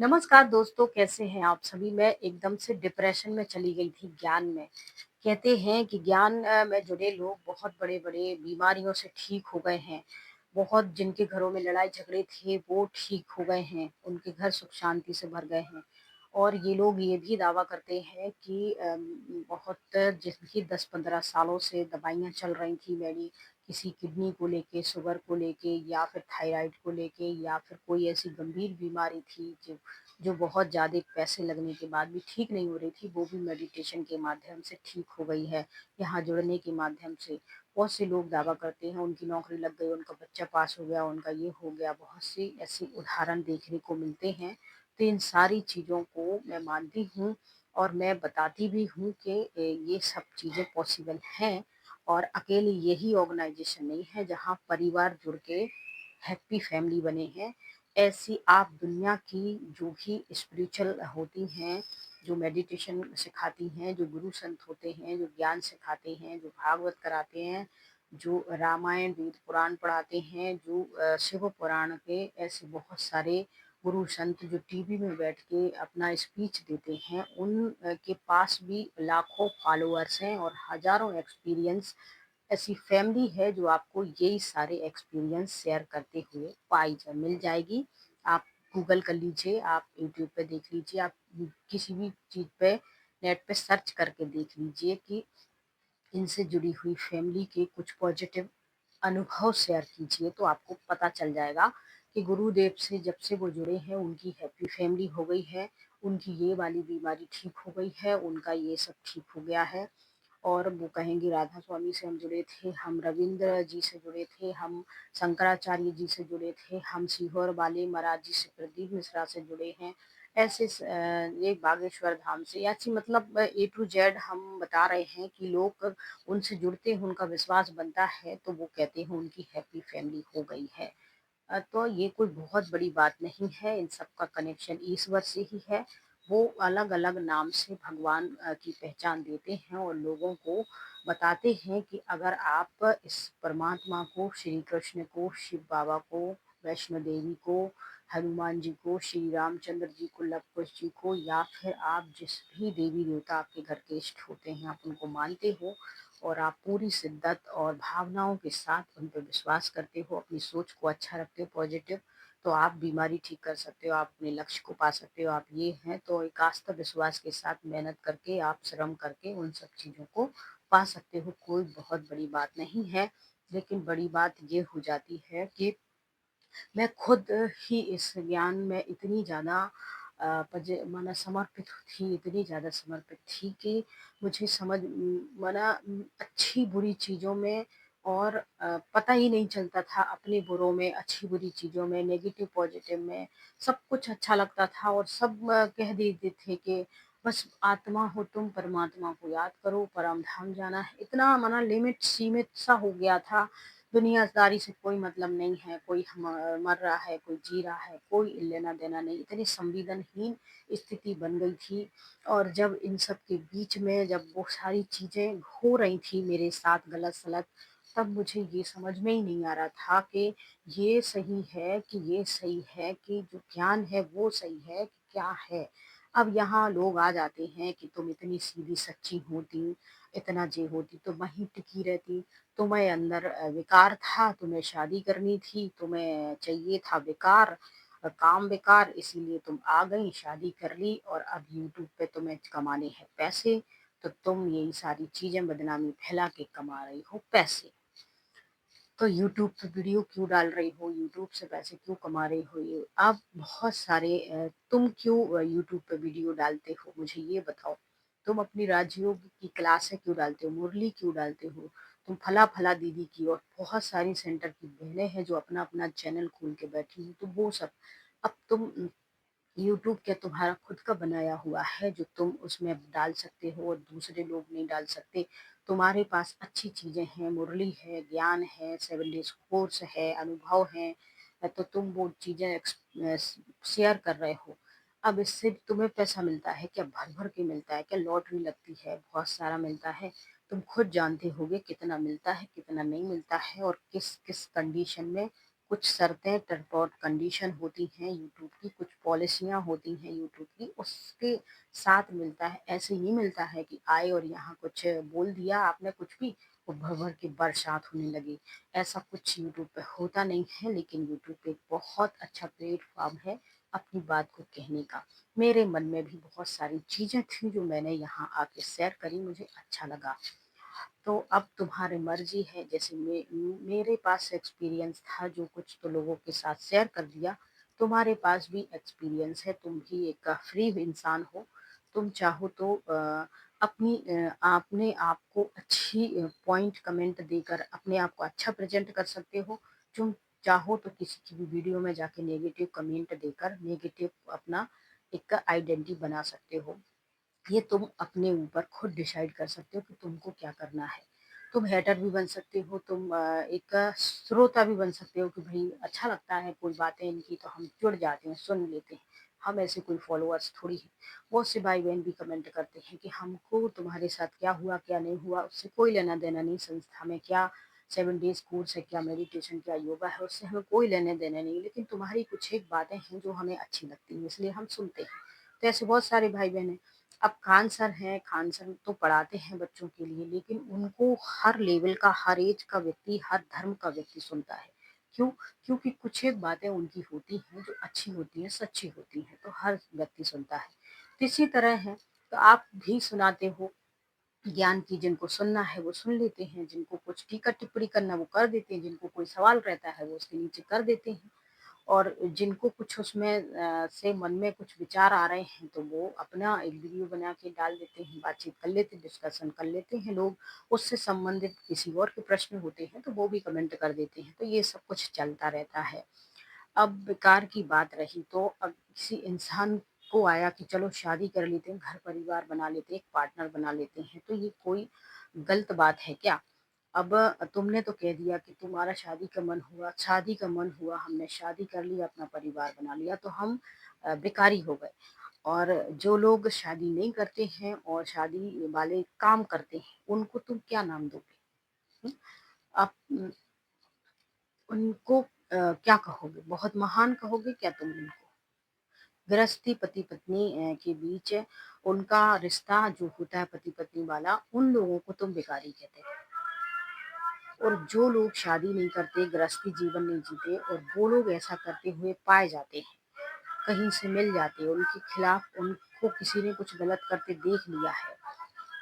नमस्कार दोस्तों, कैसे हैं आप सभी? मैं एकदम से डिप्रेशन में चली गई थी ज्ञान में। कहते हैं कि ज्ञान में जुड़े लोग बहुत बड़े-बड़े बीमारियों से ठीक हो गए हैं। बहुत जिनके घरों में लड़ाई-झगड़े थे वो ठीक हो गए हैं, उनके घर सुख शांति से भर गए हैं। और ये लोग ये भी दावा करते हैं कि बहुत जिनकी 10-15 सालों से दवाइयाँ चल रही थी किसी किडनी को लेके, शुगर को लेके या फिर थायराइड को लेके या फिर कोई ऐसी गंभीर बीमारी थी जो जो बहुत ज़्यादा पैसे लगने के बाद भी ठीक नहीं हो रही थी, वो भी मेडिटेशन के माध्यम से ठीक हो गई है, यहाँ जुड़ने के माध्यम से। बहुत से लोग दावा करते हैं उनकी नौकरी लग गई, उनका बच्चा पास हो गया, उनका ये हो गया, बहुत सी ऐसे उदाहरण देखने को मिलते हैं। तो इन सारी चीज़ों को मैं मानती हूँ और मैं बताती भी हूँ कि ये सब चीज़ें पॉसिबल हैं और अकेले यही ऑर्गेनाइजेशन नहीं है जहाँ परिवार जुड़ के हैप्पी फैमिली बने हैं। ऐसी आप दुनिया की जो भी स्पिरिचुअल होती हैं, जो मेडिटेशन सिखाती हैं, जो गुरु संत होते हैं, जो ज्ञान सिखाते हैं, जो भागवत कराते हैं, जो रामायण, वेद पुराण पढ़ाते हैं, जो शिव पुराण के ऐसे बहुत सारे गुरु संत जो टीवी में बैठ के अपना स्पीच देते हैं, के पास भी लाखों फॉलोअर्स हैं और हज़ारों एक्सपीरियंस। ऐसी फैमिली है जो आपको यही सारे एक्सपीरियंस शेयर करते हुए मिल जाएगी। आप गूगल कर लीजिए, आप यूट्यूब पे देख लीजिए, आप किसी भी चीज़ पे नेट पे सर्च करके देख लीजिए कि इनसे जुड़ी हुई फैमिली के कुछ पॉजिटिव अनुभव शेयर कीजिए तो आपको पता चल जाएगा कि गुरुदेव से जब से वो जुड़े हैं उनकी हैप्पी फैमिली हो गई है, उनकी ये वाली बीमारी ठीक हो गई है, उनका ये सब ठीक हो गया है। और वो कहेंगे राधा स्वामी से हम जुड़े थे, हम रविंद्र जी से जुड़े थे, हम शंकराचार्य जी से जुड़े थे, हम सीहोर वाले महाराज जी से प्रदीप मिश्रा से जुड़े हैं। ऐसे ये बागेश्वर धाम से ऐसी मतलब ए टू जेड हम बता रहे हैं कि लोग उनसे जुड़ते हैं, उनका विश्वास बनता है तो वो कहते हैं उनकी हैप्पी फैमिली हो गई है। तो ये कोई बहुत बड़ी बात नहीं है, इन सब का कनेक्शन ईश्वर से ही है। वो अलग-अलग नाम से भगवान की पहचान देते हैं और लोगों को बताते हैं कि अगर आप इस परमात्मा को, श्री कृष्ण को, शिव बाबा को, वैष्णो देवी को, हनुमान जी को, श्री रामचंद्र जी को, लव कुश जी को या फिर आप जिस भी देवी-देवता आपके घर के इष्ट होते हैं, आप उनको मानते हो और आप पूरी शिद्दत और भावनाओं के साथ उन पे विश्वास करते हो, अपनी सोच को अच्छा रखते हो पॉजिटिव, तो आप बीमारी ठीक कर सकते हो, आप अपने लक्ष्य को पा सकते हो। आप ये हैं तो एक आस्था विश्वास के साथ मेहनत करके, आप श्रम करके उन सब चीज़ों को पा सकते हो। कोई बहुत बड़ी बात नहीं है, लेकिन बड़ी बात ये हो जाती है कि मैं खुद ही इस ज्ञान में इतनी ज़्यादा माना समर्पित थी, इतनी ज़्यादा समर्पित थी कि मुझे अच्छी बुरी चीज़ों में और पता ही नहीं चलता था अपने बुरों में, अच्छी बुरी चीज़ों में, नेगेटिव पॉजिटिव में, सब कुछ अच्छा लगता था और सब कह देते थे कि बस आत्मा हो तुम, परमात्मा को याद करो, परम धाम जाना है। इतना माना लिमिट सीमित सा हो गया था, दुनियादारी से कोई मतलब नहीं है, कोई मर रहा है, कोई जी रहा है, कोई लेना-देना नहीं, इतनी संवेदनहीन स्थिति बन गई थी। और जब इन सब के बीच में जब वो सारी चीज़ें हो रही थी मेरे साथ गलत-सलत, तब मुझे ये समझ में ही नहीं आ रहा था कि ये सही है कि ये सही है कि जो ज्ञान है वो सही है कि क्या है? अब यहाँ लोग आ जाते हैं कि तुम इतनी सीधी सच्ची होती, इतना ये होती तो वहीं टिकी रहती। तुम्हें अंदर विकार था, तुम्हें शादी करनी थी, तुम्हें चाहिए था विकार, काम विकार, इसीलिए तुम आ गई, शादी कर ली और अब यूट्यूब पे तुम्हें कमाने हैं पैसे, तो तुम यही सारी चीज़ें बदनामी फैला के कमा रही हो पैसे। तो यूट्यूब पे वीडियो क्यों डाल रही हो? यूट्यूब से पैसे क्यों कमा रही हो? ये आप बहुत सारे तुम क्यों यूट्यूब पे वीडियो डालते हो? मुझे ये बताओ। तुम अपनी राजयोग की क्लासें क्यों डालते हो? मुरली क्यों डालते हो? तुम फला-फला दीदी की और बहुत सारी सेंटर की बहनें हैं जो अपना-अपना चैनल खोल के बैठी हैं, तो वो सब अब तुम यूट्यूब क्या तुम्हारा खुद का बनाया हुआ है जो तुम उसमें डाल सकते हो और दूसरे लोग नहीं डाल सकते। तुम्हारे पास अच्छी चीज़ें हैं, मुरली है, ज्ञान है, 7 डेज़ कोर्स है, अनुभव है, तो तुम वो चीज़ें शेयर कर रहे हो। अब इससे तुम्हें पैसा मिलता है क्या? भर-भर के मिलता है क्या? लॉटरी लगती है, बहुत सारा मिलता है। तुम खुद जानते होगे कितना मिलता है, कितना नहीं मिलता है और किस-किस कंडीशन में कुछ शर्तें टर्म और कंडीशन होती हैं यूट्यूब की, कुछ पॉलिसियाँ होती हैं यूट्यूब की, उसके साथ मिलता है। ऐसे नहीं मिलता है कि आए और यहाँ कुछ बोल दिया आपने कुछ भी, वो भर-भर के बरसात होने लगी। ऐसा कुछ यूट्यूब पे होता नहीं है, लेकिन यूट्यूब एक बहुत अच्छा प्लेटफ़ॉर्म है अपनी बात को कहने का। मेरे मन में भी बहुत सारी चीज़ें थी जो मैंने यहाँ आके शेयर करी, मुझे अच्छा लगा। तो अब तुम्हारी मर्ज़ी है, जैसे मेरे पास एक्सपीरियंस था जो कुछ तो लोगों के साथ शेयर कर दिया, तुम्हारे पास भी एक्सपीरियंस है, तुम भी एक फ्री इंसान हो, तुम चाहो तो अपने आप को अच्छी पॉइंट कमेंट देकर अपने आप को अच्छा प्रेज़ेंट कर सकते हो। तुम चाहो तो किसी की भी वीडियो में जाके नेगेटिव कमेंट देकर नेगेटिव अपना एक आइडेंटिटी बना सकते हो। ये तुम अपने ऊपर खुद डिसाइड कर सकते हो कि तुमको क्या करना है। तुम हेटर भी बन सकते हो, तुम एक श्रोता भी बन सकते हो कि भई अच्छा लगता है कोई बातें इनकी तो हम जुड़ जाते हैं, सुन लेते हैं। हम ऐसे कोई फॉलोअर्स थोड़ी हैं। बहुत से भाई-बहन भी कमेंट करते हैं कि हमको तुम्हारे साथ क्या हुआ, क्या नहीं हुआ, उससे कोई लेना-देना नहीं। संस्था में क्या 7 डेज़ कोर्स है, क्या मेडिटेशन, क्या योगा है, उससे हमें कोई लेने-देना नहीं। लेकिन तुम्हारी कुछ एक बातें हैं जो हमें अच्छी लगती हैं, इसलिए हम सुनते हैं। तो ऐसे बहुत सारे भाई-बहन हैं। अब खान सर हैं, खान सर तो पढ़ाते हैं बच्चों के लिए, लेकिन उनको हर लेवल का, हर ऐज का व्यक्ति, हर धर्म का व्यक्ति सुनता है। क्यों? क्योंकि कुछ एक बातें उनकी होती हैं जो अच्छी होती हैं, सच्ची होती हैं, तो हर व्यक्ति सुनता है। तो इसी तरह है, तो आप भी सुनाते हो, ज्ञान की जिनको सुनना है वो सुन लेते हैं, जिनको कुछ टीका-टिप्पणी करना वो कर देते हैं, जिनको कोई सवाल रहता है वो उसके नीचे कर देते हैं। और जिनको कुछ उसमें से मन में कुछ विचार आ रहे हैं तो वो अपना एक वीडियो बना के डाल देते हैं, बातचीत कर लेते हैं, डिस्कशन कर लेते हैं लोग। उससे संबंधित किसी और के प्रश्न होते हैं तो वो भी कमेंट कर देते हैं। तो ये सब कुछ चलता रहता है। अब बेकार की बात रही तो अब किसी इंसान को आया कि चलो शादी कर लेते हैं, घर परिवार बना लेते हैं, एक पार्टनर बना लेते हैं, तो ये कोई गलत बात है क्या? अब तुमने तो कह दिया कि तुम्हारा शादी का मन हुआ, हमने शादी कर लिया, अपना परिवार बना लिया, तो हम बेकारी हो गए। और जो लोग शादी नहीं करते हैं और शादी वाले काम करते हैं, उनको तुम क्या नाम दोगे? हुँ? आप उनको क्या कहोगे? बहुत महान कहोगे क्या तुम उनको? गृहस्थी पति-पत्नी के बीच उनका रिश्ता जो होता है पति-पत्नी वाला, उन लोगों को तुम बेकारी कहते हो। और जो लोग शादी नहीं करते, गृहस्थी जीवन नहीं जीते और वो लोग ऐसा करते हुए पाए जाते हैं, कहीं से मिल जाते हैं, उनके खिलाफ उनको किसी ने कुछ गलत करते देख लिया है,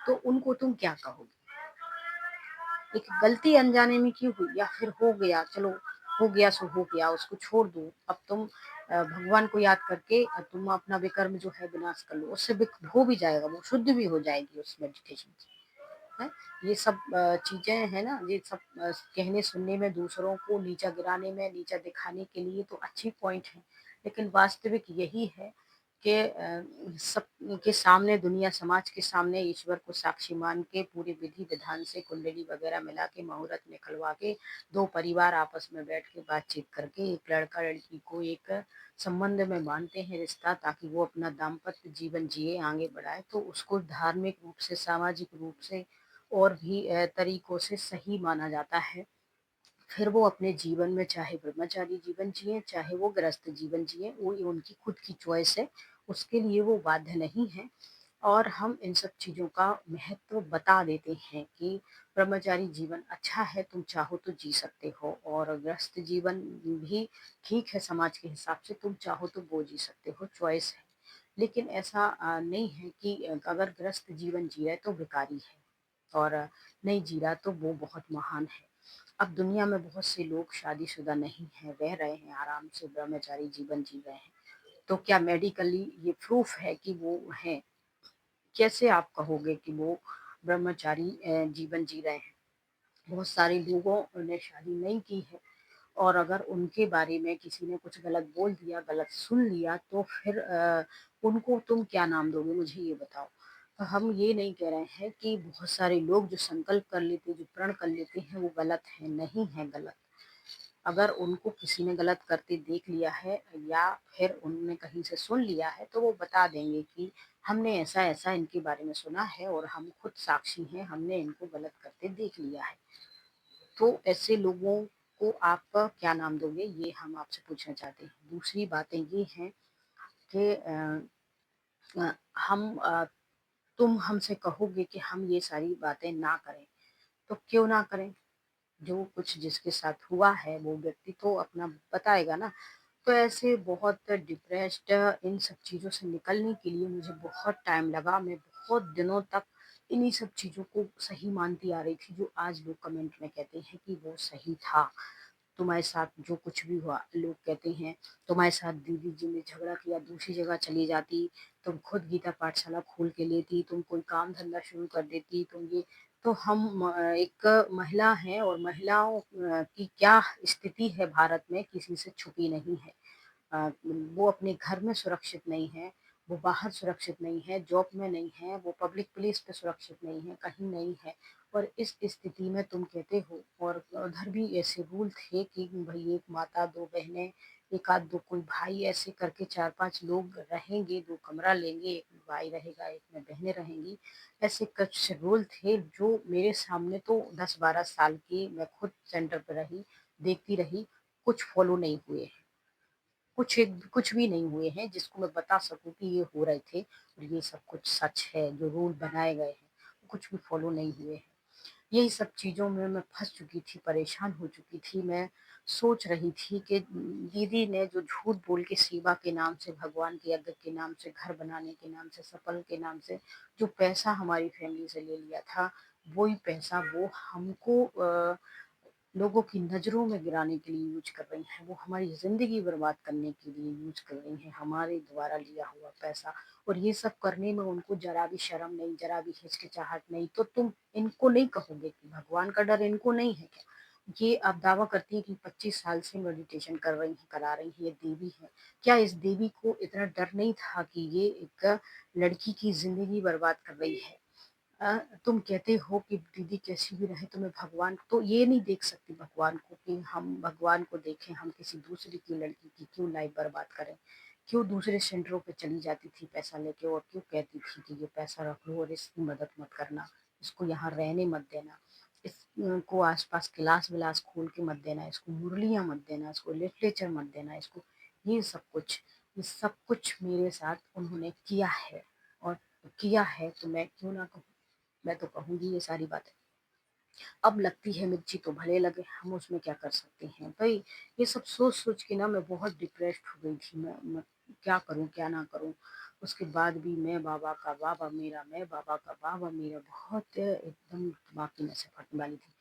तो उनको तुम क्या कहोगे? एक गलती अनजाने में की हुई या फिर हो गया, चलो हो गया सो हो गया, उसको छोड़ दो। अब तुम भगवान को याद करके तुम अपना विकर्म जो है विनाश कर लो, उससे हो भी जाएगा, वो शुद्ध भी हो जाएगी उस मेडिटेशन से। हैं? ये सब चीज़ें हैं ना, ये सब कहने सुनने में दूसरों को नीचा गिराने में, नीचा दिखाने के लिए तो अच्छी पॉइंट है। लेकिन वास्तविक यही है कि सबके सामने दुनिया समाज के सामने ईश्वर को साक्षी मान के पूरे विधि-विधान से कुंडली वगैरह मिला के मुहूर्त निकलवा के 2 परिवार आपस में बैठ के बातचीत करके एक लड़का-लड़की को एक संबंध में बाँधते हैं रिश्ता ताकि वो अपना दाम्पत्य जीवन जिए, आगे बढ़ाए। तो उसको धार्मिक रूप से, सामाजिक रूप से और भी तरीकों से सही माना जाता है। फिर वो अपने जीवन में चाहे ब्रह्मचारी जीवन जिएँ, चाहे वो गृहस्थ जीवन जिएँ, वो ये उनकी खुद की चॉइस है, उसके लिए वो बाध्य नहीं है। और हम इन सब चीज़ों का महत्व बता देते हैं कि ब्रह्मचारी जीवन अच्छा है, तुम चाहो तो जी सकते हो और गृहस्थ जीवन भी ठीक है समाज के हिसाब से, तुम चाहो तो वो जी सकते हो, चॉइस है। लेकिन ऐसा नहीं है कि अगर गृहस्थ जीवन जी रहा है तो बेकारी है और नहीं जी रहा तो वो बहुत महान है। अब दुनिया में बहुत से लोग शादीशुदा नहीं हैं, रह रहे हैं आराम से ब्रह्मचारी जीवन जी रहे हैं। तो क्या मेडिकली ये प्रूफ है कि वो हैं? कैसे आप कहोगे कि वो ब्रह्मचारी जीवन जी रहे हैं? बहुत सारे लोगों ने शादी नहीं की है और अगर उनके बारे में किसी ने कुछ गलत बोल दिया, गलत सुन लिया तो फिर उनको तुम क्या नाम दोगे मुझे ये बताओ? तो हम ये नहीं कह रहे हैं कि बहुत सारे लोग जो संकल्प कर लेते हैं, जो प्रण कर लेते हैं वो गलत है, नहीं है गलत। अगर उनको किसी ने गलत करते देख लिया है या फिर उन्होंने कहीं से सुन लिया है तो वो बता देंगे कि हमने ऐसा-ऐसा इनके बारे में सुना है और हम खुद साक्षी हैं, हमने इनको गलत करते देख लिया है। तो ऐसे लोगों को आप क्या नाम दोगे? ये हम आपसे पूछना चाहते हैं। दूसरी बातें ये हैं कि अ, हम तुम हमसे कहोगे कि हम ये सारी बातें ना करें, तो क्यों ना करें? जो कुछ जिसके साथ हुआ है वो व्यक्ति तो अपना बताएगा ना। तो ऐसे बहुत डिप्रेस्ड इन सब चीज़ों से निकलने के लिए मुझे बहुत टाइम लगा। मैं बहुत दिनों तक इन्हीं सब चीज़ों को सही मानती आ रही थी, जो आज लोग कमेंट में कहते हैं कि वो सही था। तुम्हारे साथ जो कुछ भी हुआ, लोग कहते हैं तुम्हारे साथ दीदी जी ने झगड़ा किया, दूसरी जगह चली जाती, तुम खुद गीता पाठशाला खोल के लेती, तुम कोई काम धंधा शुरू कर देती, तुम ये। तो हम एक महिला हैं और महिलाओं की क्या स्थिति है भारत में किसी से छुपी नहीं है। वो अपने घर में सुरक्षित नहीं है, वो बाहर सुरक्षित नहीं है, जॉब में नहीं है, वो पब्लिक प्लेस पे सुरक्षित नहीं है, कहीं नहीं है। और इस स्थिति में तुम कहते हो, और उधर भी ऐसे रूल थे कि भई एक माता, 2 बहनें, एक आध 2 कोई भाई, ऐसे करके 4-5 लोग रहेंगे, 2 कमरा लेंगे, 1 में भाई रहेगा, 1 में बहनें रहेंगी। ऐसे कुछ रूल थे जो मेरे सामने तो 10-12 साल की मैं खुद सेंटर पे रही, देखती रही, कुछ फॉलो नहीं हुए हैं। कुछ भी नहीं हुए हैं जिसको मैं बता सकूँ कि ये हो रहे थे और ये सब कुछ सच है, जो रूल बनाए गए हैं, कुछ भी फॉलो नहीं हुए हैं। यही सब चीज़ों में मैं फँस चुकी थी, परेशान हो चुकी थी। मैं सोच रही थी कि दीदी ने जो झूठ बोल के सेवा के नाम से, भगवान के यज्ञ के नाम से, घर बनाने के नाम से, सफल के नाम से जो पैसा हमारी फैमिली से ले लिया था, वही पैसा वो हमको लोगों की नज़रों में गिराने के लिए यूज़ कर रही हैं, वो हमारी ज़िंदगी बर्बाद करने के लिए यूज़ कर रही हैं, हमारे द्वारा लिया हुआ पैसा। और ये सब करने में उनको ज़रा भी शर्म नहीं, ज़रा भी हिचकिचाहट नहीं। तो तुम इनको नहीं कहोगे कि भगवान का डर इनको नहीं है क्या? ये आप दावा करती हैं कि 25 साल से मेडिटेशन कर रही हैं, करा रही हैं, ये देवी है। क्या इस देवी को इतना डर नहीं था कि ये एक लड़की की ज़िंदगी बर्बाद कर रही है? तुम कहते हो कि दीदी कैसी भी रहे, तो मैं भगवान तो ये नहीं देख सकती भगवान को कि हम भगवान को देखें, हम किसी दूसरे की लड़की की क्यों लाइफ बर्बाद करें? क्यों दूसरे सेंटरों पे चली जाती थी पैसा लेके, और क्यों कहती थी कि ये पैसा रख लो और इसकी मदद मत करना, इसको यहाँ रहने मत देना, इसको आसपास क्लास विलास खोल के मत देना, इसको मुरलियाँ मत देना, इसको लिटरेचर मत देना, इसको ये सब कुछ मेरे साथ उन्होंने किया है। और किया है तो मैं क्यों ना कहूँ, मैं तो कहूँगी ये सारी बातें। अब लगती है मिर्ची तो भले लगे, हम उसमें क्या कर सकते हैं भाई। ये सब सोच सोच के ना मैं बहुत डिप्रेस्ड हो गई थी। मैं क्या करूँ क्या ना करूँ। उसके बाद भी मैं बाबा का बाबा मेरा, मैं बाबा का बाबा मेरा, बहुत एकदम दिमाग की नसें फटने वाली थी।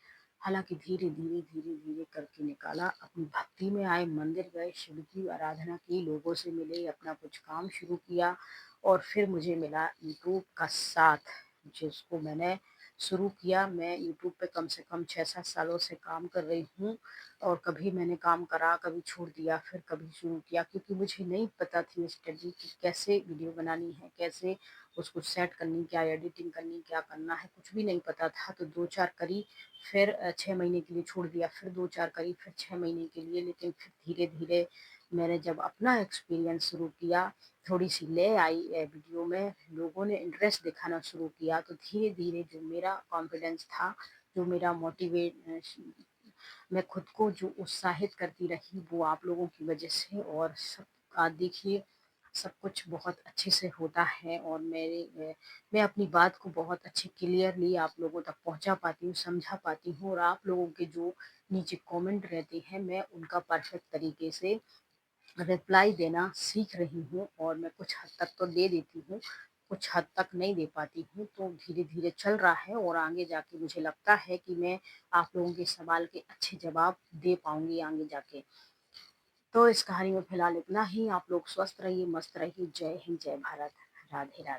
हालांकि धीरे धीरे धीरे धीरे करके निकाला, अपनी भक्ति में आए, मंदिर गए, शिव की आराधना की, लोगों से मिले, अपना कुछ काम शुरू किया। और फिर मुझे मिला यूट्यूब का साथ, जिसको मैंने शुरू किया। मैं यूट्यूब पे कम से कम 6-7 सालों से काम कर रही हूँ। और कभी मैंने काम करा, कभी छोड़ दिया, फिर कभी शुरू किया, क्योंकि मुझे नहीं पता थी स्ट्रेटजी कि कैसे वीडियो बनानी है, कैसे उसको सेट करनी, क्या एडिटिंग करनी, क्या करना है, कुछ भी नहीं पता था। तो 2-4 करी, फिर 6 महीने के लिए छोड़ दिया, फिर 2-4 करी, फिर 6 महीने के लिए। लेकिन फिर धीरे धीरे मैंने जब अपना एक्सपीरियंस शुरू किया, थोड़ी सी ले आई वीडियो में, लोगों ने इंटरेस्ट दिखाना शुरू किया, तो धीरे धीरे जो मेरा कॉन्फिडेंस था, जो मेरा मोटिवेट, मैं खुद को जो उत्साहित करती रही, वो आप लोगों की वजह से। और सब आज देखिए, सब कुछ बहुत अच्छे से होता है। और मैं अपनी बात को बहुत अच्छे क्लियरली आप लोगों तक पहुंचा पाती हूँ, समझा पाती हूँ। और आप लोगों के जो नीचे कमेंट रहते हैं, मैं उनका परफेक्ट तरीके से रिप्लाई देना सीख रही हूँ। और मैं कुछ हद तक तो दे देती हूँ, कुछ हद तक नहीं दे पाती हूँ। तो धीरे-धीरे चल रहा है, और आगे जाके मुझे लगता है कि मैं आप लोगों के सवाल के अच्छे जवाब दे पाऊँगी आगे जाके। तो इस कहानी में फिलहाल इतना ही। आप लोग स्वस्थ रहिए, मस्त रहिए। जय हिंद, जय भारत। राधे, राधे।